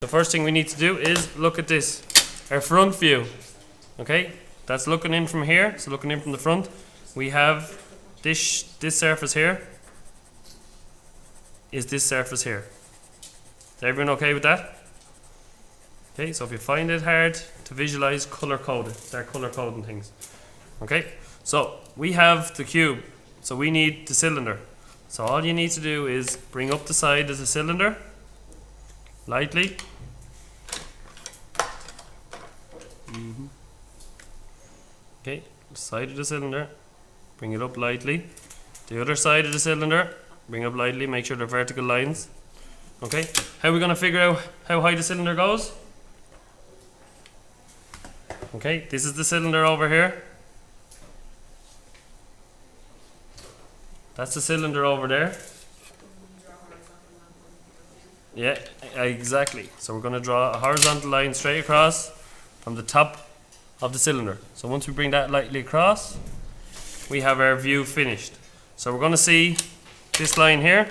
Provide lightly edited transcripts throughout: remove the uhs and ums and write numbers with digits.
The first thing we need to do is look at this, our front view. Okay, that's looking in from here, so looking in from the front. We have this surface here is this surface here. Is everyone okay with that? Okay, so if you find it hard to visualize, color code it. Start color coding things. Okay, so we have the cube, so we need the cylinder. So all you need to do is bring up the side of the cylinder lightly. Okay, side of the cylinder, bring it up lightly. The other side of the cylinder, bring up lightly, make sure they're vertical lines. Okay, how are we going to figure out how high the cylinder goes? Okay, this is the cylinder over here. That's the cylinder over there. Yeah, exactly. So we're going to draw a horizontal line straight across from the top of the cylinder. So once we bring that lightly across, we have our view finished. So we're going to see this line here.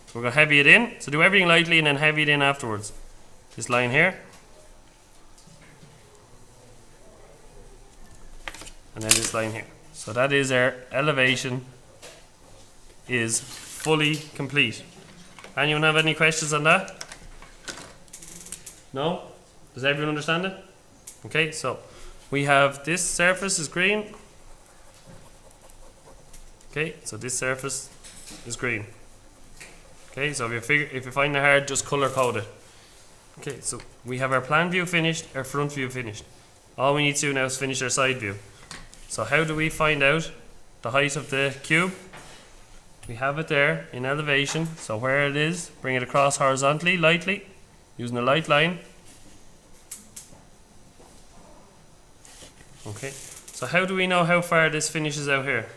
So we're going to heavy it in. So do everything lightly and then heavy it in afterwards. This line here. And then this line here. So that is our elevation is fully complete. Anyone have any questions on that? No? Does everyone understand it? Okay, so we have this surface is green. Okay, so this surface is green. Okay, so if you find it hard, just color code it. Okay, so we have our plan view finished, our front view finished. All we need to do now is finish our side view. So how do we find out the height of the cube? We have it there in elevation, so where it is, bring it across horizontally, lightly, using a light line. Okay, so how do we know how far this finishes out here?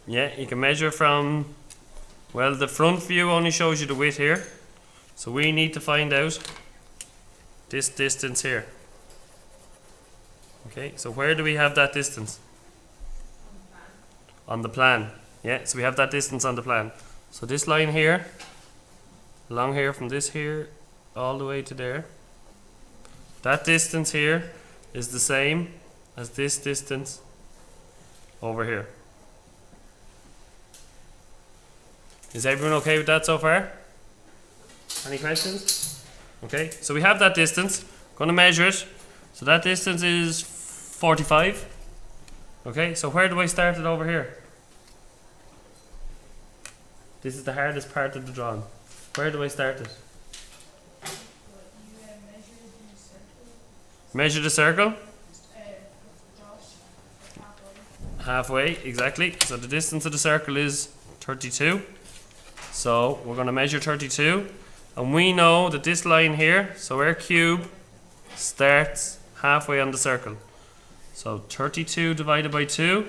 Yeah, you can measure from, well, the front view only shows you the width here, so we need to find out this distance here. Okay, so where do we have that distance? On the plan. Yeah, so we have that distance on the plan. So this line here, along here from this here, all the way to there. That distance here is the same as this distance over here. Is everyone okay with that so far? Any questions? Okay, so we have that distance. Going to measure it. So that distance is 45. Okay, so where do I start it over here? This is the hardest part of the drawing. Where do I start it? Measure the circle? Halfway, exactly. So the distance of the circle is 32. So we're going to measure 32. And we know that this line here, so our cube starts halfway on the circle. So 32 divided by 2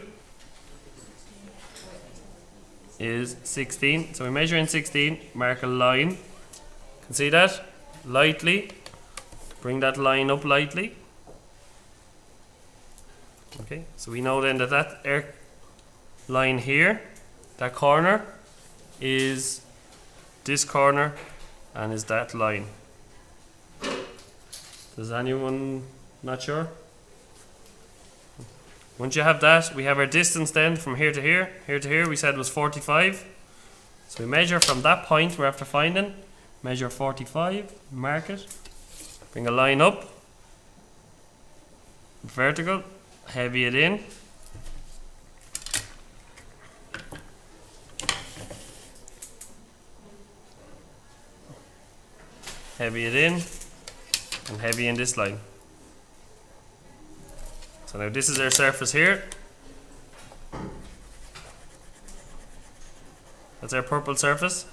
is 16. So we measure in 16, mark a line. Can see that? Lightly. Bring that line up lightly. Okay, so we know then that line here, that corner, is this corner and is that line. Does anyone not sure? Once you have that, we have our distance then from here to here. Here to here we said was 45. So we measure from that point we're after finding. Measure 45, mark it. Bring a line up. Vertical. Heavy it in. Heavy it in. And heavy in this line. So now this is our surface here. That's our purple surface.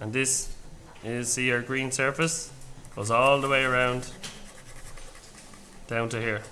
And this is, see, our green surface. Goes all the way around down to here.